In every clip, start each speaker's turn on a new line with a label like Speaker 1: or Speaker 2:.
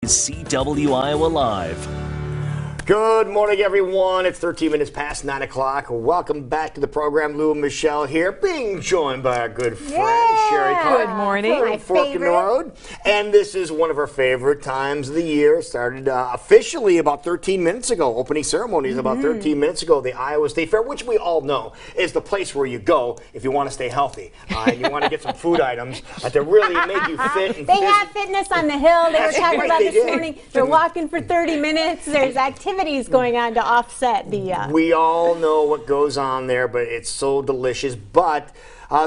Speaker 1: CW Iowa Live.
Speaker 2: Good morning, everyone. It's 13 minutes past 9 o'clock. Welcome back to the program. Lou and Michelle here, being joined by our good friend, Sheree.
Speaker 3: Good morning.
Speaker 2: Fork in the road. And this is one of our favorite times of the year. It started officially about 13 minutes ago. Opening ceremonies about 13 minutes ago. The Iowa State Fair, which we all know is the place where you go if you want to stay healthy. And you want to get some food items that really make you fit. And
Speaker 3: they have fitness on the hill. They were talking about this morning. They're walking for 30 minutes. There's activities going on to offset the...
Speaker 2: We all know what goes on there, but it's so delicious. But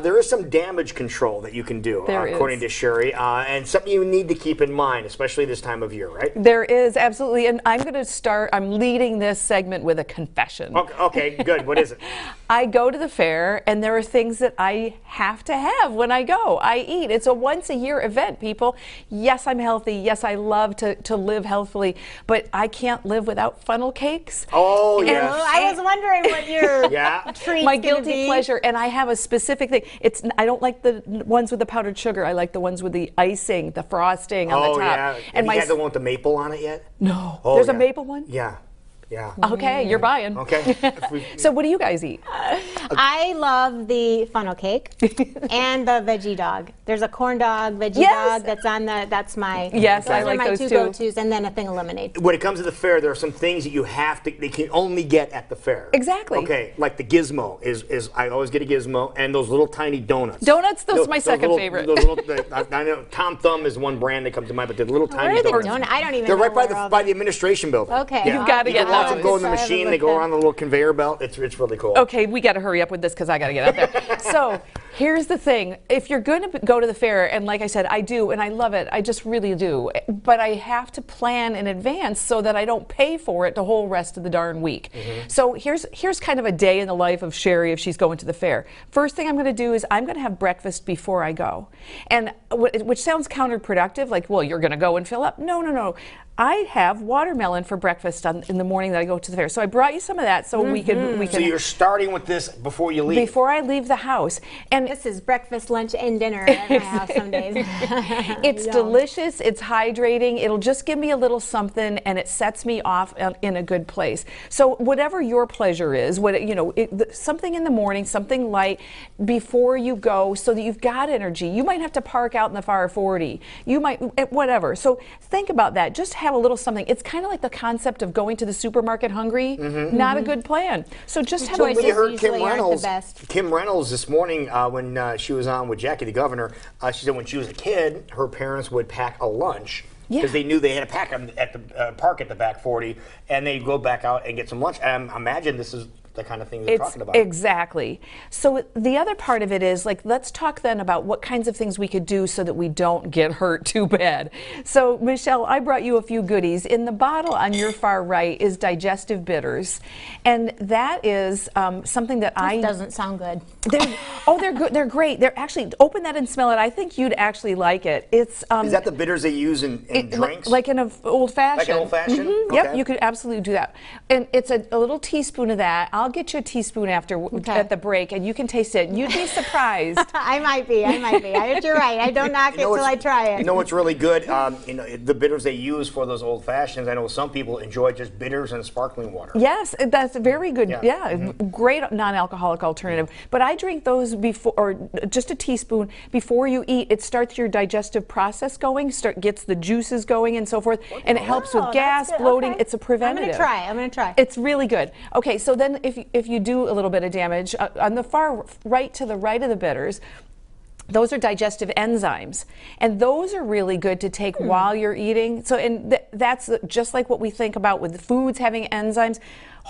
Speaker 2: there is some damage control that you can do, according to Sheree, and something you need to keep in mind, especially this time of year, right?
Speaker 4: There is, absolutely. And I'm going to start, I'm leading this segment with a confession.
Speaker 2: Okay, good. What is it?
Speaker 4: I go to the fair, and there are things that I have to have when I go. I eat. It's a once-a-year event, people. Yes, I'm healthy. Yes, I love to live healthfully, but I can't live without funnel cakes.
Speaker 2: Oh, yes.
Speaker 3: I was wondering what your treat's
Speaker 4: my guilty pleasure, and I have a specific thing. I don't like the ones with the powdered sugar. I like the ones with the icing, the frosting on the top.
Speaker 2: Yeah. And you had the one with the maple on it yet?
Speaker 4: No. There's a maple one?
Speaker 2: Yeah.
Speaker 4: Okay, you're buying.
Speaker 2: Okay.
Speaker 4: So what do you guys eat?
Speaker 3: I love the funnel cake and the veggie dog. There's a corn dog, veggie dog that's on that's my
Speaker 4: I like
Speaker 3: my
Speaker 4: those
Speaker 3: two
Speaker 4: too.
Speaker 3: go-tos, and then a thing of lemonade.
Speaker 2: When it comes to the fair, there are some things that they can only get at the fair.
Speaker 4: Exactly.
Speaker 2: Okay, like the gizmo is I always get a gizmo, and those little tiny donuts.
Speaker 4: Those my second favorite.
Speaker 2: I know Tom Thumb is one brand that comes to mind, but the little tiny donuts.
Speaker 3: I don't even
Speaker 2: They're
Speaker 3: know
Speaker 2: right by the administration building.
Speaker 3: Okay.
Speaker 4: You've got to get
Speaker 2: watch
Speaker 4: those.
Speaker 2: them go in the machine. They go around the little conveyor belt. It's really cool.
Speaker 4: Okay, we got to hurry up with this because I got to get out there. So here's the thing. If you're going to go to the fair, and like I said, I do, and I love it. I just really do. But I have to plan in advance so that I don't pay for it the whole rest of the darn week. So here's kind of a day in the life of Sheree if she's going to the fair. First thing I'm going to do is I'm going to have breakfast before I go. And which sounds counterproductive, like, well, you're going to go and fill up. No. I have watermelon for breakfast in the morning that I go to the fair. So I brought you some of that so we can.
Speaker 2: So you're starting with this before you leave.
Speaker 4: Before I leave the house. And
Speaker 3: this is breakfast, lunch, and dinner at my house some days.
Speaker 4: It's delicious. It's hydrating. It'll just give me a little something, and it sets me off in a good place. So whatever your pleasure is, something in the morning, something light before you go, so that you've got energy. You might have to park out in the far 40. You might whatever. So think about that. Just have a little something. It's kind of like the concept of going to the supermarket hungry. Not a good plan. So just have a little.
Speaker 2: You heard Kim Reynolds this morning when she was on with Jackie the Governor. She said when she was a kid, her parents would pack a lunch because they knew they had to pack them at the park at the back 40, and they'd go back out and get some lunch. Imagine this is the kind of thing they're talking about.
Speaker 4: Exactly. So the other part of it is, like, let's talk then about what kinds of things we could do so that we don't get hurt too bad. So Michelle, I brought you a few goodies. In the bottle on your far right is digestive bitters, and that is something that
Speaker 3: doesn't sound good.
Speaker 4: They're good. They're great. They're actually, open that and smell it. I think you'd actually like it. It's
Speaker 2: is that the bitters they use in drinks?
Speaker 4: Like in an old fashioned.
Speaker 2: Like an old fashioned? Okay.
Speaker 4: Yep, you could absolutely do that. And it's a little teaspoon of that. I'll get you a teaspoon at the break, and you can taste it. You'd be surprised.
Speaker 3: I might be. You're right. I don't knock it till I try it.
Speaker 2: You know what's really good? The bitters they use for those old fashions. I know some people enjoy just bitters and sparkling water.
Speaker 4: Yes, that's very good. Great non-alcoholic alternative. But I drink those before, or just a teaspoon before you eat. It starts your digestive process going, gets the juices going, and so forth, and it helps with gas, bloating. Okay. It's a preventative.
Speaker 3: I'm gonna try.
Speaker 4: It's really good. Okay, so then if you do a little bit of damage on the far right to the right of the bitters, those are digestive enzymes, and those are really good to take while you're eating. So, and that's just like what we think about with foods having enzymes.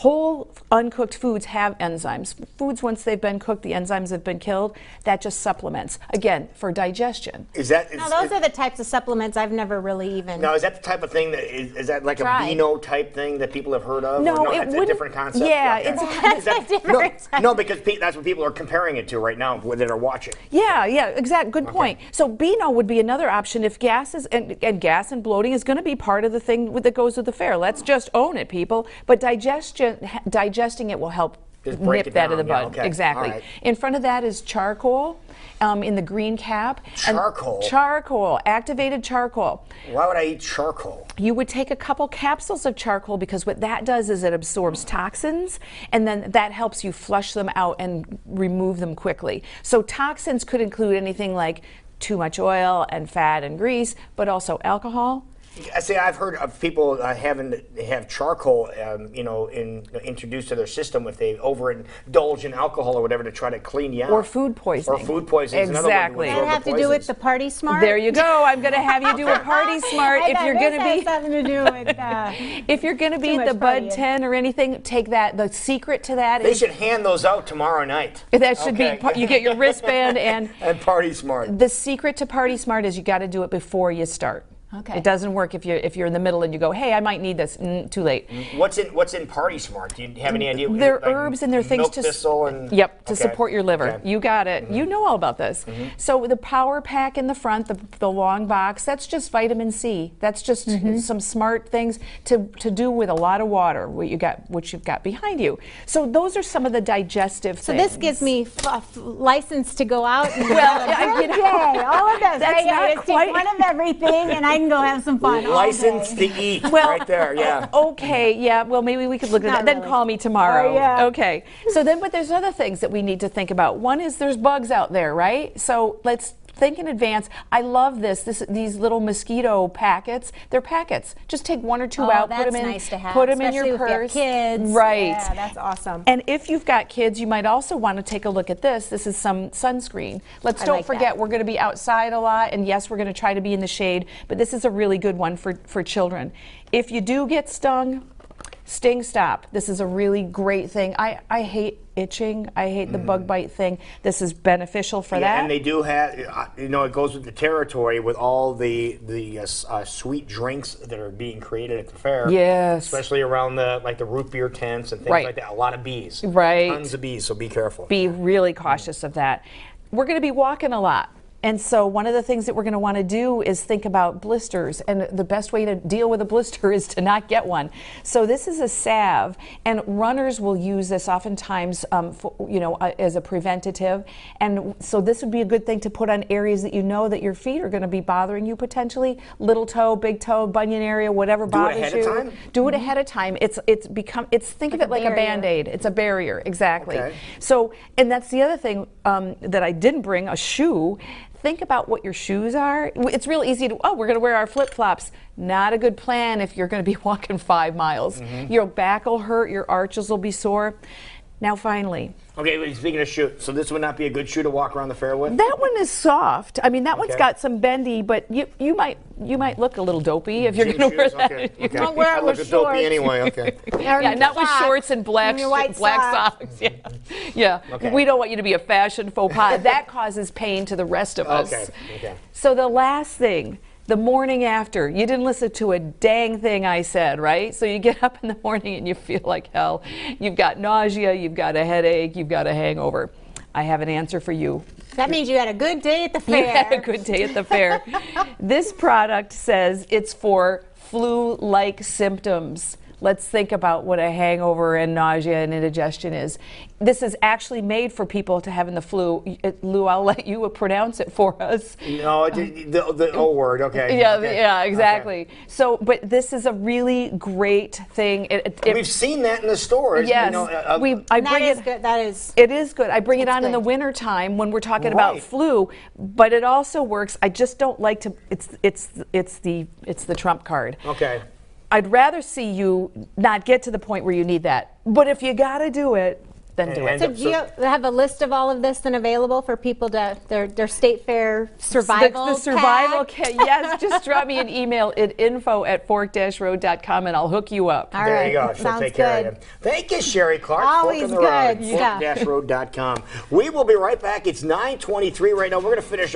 Speaker 4: Whole uncooked foods have enzymes. Foods, once they've been cooked, the enzymes have been killed. That just supplements, again, for digestion.
Speaker 3: Those are the types of supplements I've never really even.
Speaker 2: Now, is that the type of thing that is that like a Beano type thing that people have heard of?
Speaker 4: No,
Speaker 2: it's a different concept.
Speaker 4: Yeah,
Speaker 3: it's a different.
Speaker 2: No, because that's what people are comparing it to right now that are watching.
Speaker 4: Yeah, exactly. Good point. So Beano would be another option if gas is and gas and bloating is going to be part of the thing that goes with the fair. Let's just own it, people. But digesting it will help
Speaker 2: Just break
Speaker 4: nip
Speaker 2: it
Speaker 4: that in
Speaker 2: down.
Speaker 4: the bud.
Speaker 2: Yeah, okay.
Speaker 4: Exactly.
Speaker 2: All right.
Speaker 4: In front of that is charcoal in the green cap.
Speaker 2: Charcoal?
Speaker 4: Charcoal, activated charcoal.
Speaker 2: Why would I eat charcoal?
Speaker 4: You would take a couple capsules of charcoal because what that does is it absorbs toxins, and then that helps you flush them out and remove them quickly. So toxins could include anything like too much oil and fat and grease, but also alcohol.
Speaker 2: See, I've heard of people having to have charcoal, introduced to their system if they overindulge in alcohol or whatever to try to clean you out.
Speaker 4: Or food poisoning.
Speaker 2: Or food poisoning.
Speaker 4: Exactly.
Speaker 3: Does that have to do with the Party Smart?
Speaker 4: There you go. I'm going to have you do a Party Smart.
Speaker 3: I
Speaker 4: If you're going to be
Speaker 3: something to do with.
Speaker 4: if you're going to be
Speaker 3: much
Speaker 4: the Bud
Speaker 3: partying.
Speaker 4: 10 or anything, take that. The secret to that
Speaker 2: They
Speaker 4: is
Speaker 2: should hand those out tomorrow night.
Speaker 4: that should
Speaker 2: Okay.
Speaker 4: be you get your wristband and
Speaker 2: Party Smart.
Speaker 4: the secret to Party Smart is you got to do it before you start.
Speaker 3: Okay.
Speaker 4: It doesn't work if you're in the middle and you go, hey, I might need this. Too late.
Speaker 2: What's in Party Smart? Do you have any idea?
Speaker 4: They're herbs and they're things
Speaker 2: milk
Speaker 4: to
Speaker 2: thistle and
Speaker 4: to support your liver.
Speaker 2: Okay.
Speaker 4: You got it. You know all about this. So the power pack in the front, the long box, that's just vitamin C. That's just some smart things to do with a lot of water. What you've got behind you. So those are some of the digestive
Speaker 3: So
Speaker 4: things.
Speaker 3: this gives me license to go out and
Speaker 4: Well,
Speaker 3: have a good day. All of this.
Speaker 4: That's
Speaker 3: right?
Speaker 4: not
Speaker 3: I just
Speaker 4: quite-
Speaker 3: take one of everything, and I can go have some fun. all
Speaker 2: License
Speaker 3: day.
Speaker 2: to eat.
Speaker 4: Well,
Speaker 2: right there. Yeah.
Speaker 4: Okay, yeah, well, maybe we could look at
Speaker 3: Not
Speaker 4: that. Then
Speaker 3: really.
Speaker 4: call me tomorrow.
Speaker 3: Oh, yeah.
Speaker 4: Okay. So then, but there's other things that we need to think about. One is there's bugs out there, right? So let's think in advance. I love these little mosquito packets. They're packets. Just take one or two out,
Speaker 3: that's
Speaker 4: put them in,
Speaker 3: nice to have,
Speaker 4: put them in
Speaker 3: especially
Speaker 4: your
Speaker 3: if you have
Speaker 4: purse.
Speaker 3: kids.
Speaker 4: Right.
Speaker 3: Yeah, that's awesome.
Speaker 4: And if you've got kids, you might also want to take a look at this. This is some sunscreen. Let's
Speaker 3: I
Speaker 4: don't
Speaker 3: like
Speaker 4: forget
Speaker 3: that.
Speaker 4: we're going to be outside a lot, and yes, we're going to try to be in the shade, but this is a really good one for children. If you do get stung, Sting Stop. This is a really great thing. I hate itching. I hate the bug bite thing. This is beneficial for that.
Speaker 2: And they do have, it goes with the territory with all the sweet drinks that are being created at the fair.
Speaker 4: Yes.
Speaker 2: Especially around the root beer tents and things
Speaker 4: Right.
Speaker 2: like that. A lot of bees.
Speaker 4: Right.
Speaker 2: Tons of bees, so be careful.
Speaker 4: Be really cautious of that. We're going to be walking a lot. And so one of the things that we're going to want to do is think about blisters, and the best way to deal with a blister is to not get one. So this is a salve, and runners will use this oftentimes as a preventative. And so this would be a good thing to put on areas that you know that your feet are going to be bothering you potentially. Little toe, big toe, bunion area, whatever bothers you.
Speaker 2: Do it ahead of time?
Speaker 4: Do it ahead of time. Think of it like a Band-Aid. It's a barrier, exactly.
Speaker 2: Okay.
Speaker 4: So, and that's the other thing that I didn't bring, a shoe. Think about what your shoes are. It's real easy to, we're going to wear our flip-flops. Not a good plan if you're going to be walking 5 miles. Your back will hurt, your arches will be sore. Now finally.
Speaker 2: Okay, speaking of shoe, so this would not be a good shoe to walk around the fair with?
Speaker 4: That one is soft. I mean, that one's
Speaker 2: Okay.
Speaker 4: got some bendy, but you might look a little dopey if you're
Speaker 2: Gym
Speaker 4: going to wear
Speaker 2: shoes?
Speaker 4: that.
Speaker 2: Okay.
Speaker 3: Don't wear
Speaker 2: I
Speaker 3: it
Speaker 2: look
Speaker 3: with
Speaker 2: a dopey
Speaker 3: shorts.
Speaker 2: anyway, okay.
Speaker 4: Yeah, not with shorts and black
Speaker 3: your white
Speaker 4: socks. Yeah, yeah.
Speaker 2: Okay.
Speaker 4: We don't want you to be a fashion faux pas. That causes pain to the rest of us.
Speaker 2: Okay.
Speaker 4: So the last thing, the morning after, you didn't listen to a dang thing I said, right? So you get up in the morning and you feel like hell. You've got nausea, you've got a headache, you've got a hangover. I have an answer for you.
Speaker 3: That means you had a good day at the fair.
Speaker 4: You had a good day at the fair. This product says it's for flu-like symptoms. Let's think about what a hangover and nausea and indigestion is. This is actually made for people to have in the flu. Lou, I'll let you pronounce it for us.
Speaker 2: No, the O word, okay.
Speaker 4: Yeah,
Speaker 2: okay.
Speaker 4: yeah, exactly.
Speaker 2: Okay.
Speaker 4: So, but this is a really great thing.
Speaker 2: We've seen that in the stores.
Speaker 4: Yes,
Speaker 2: I
Speaker 3: That is good. That is.
Speaker 4: It is good. I bring it
Speaker 3: That's
Speaker 4: on in the
Speaker 3: good.
Speaker 4: winter time when we're talking about
Speaker 2: Right.
Speaker 4: flu, but it also works. I just don't like to. It's the trump card.
Speaker 2: Okay.
Speaker 4: I'd rather see you not get to the point where you need that. But if you got to do it, then do it.
Speaker 3: So do you have a list of all of this then available for people to their state fair survival
Speaker 4: The survival
Speaker 3: pack?
Speaker 4: kit. Yes, just drop me an email at info@fork-road.com and I'll hook you up.
Speaker 3: All
Speaker 2: There
Speaker 3: right.
Speaker 2: you go. She'll
Speaker 3: Sounds
Speaker 2: take care
Speaker 3: good.
Speaker 2: of you. Thank you, Sheree Clark.
Speaker 3: Always
Speaker 2: Fork on the Road,
Speaker 3: good stuff.
Speaker 2: fork-road.com. We will be right back. It's 9:23 right now. We're going to finish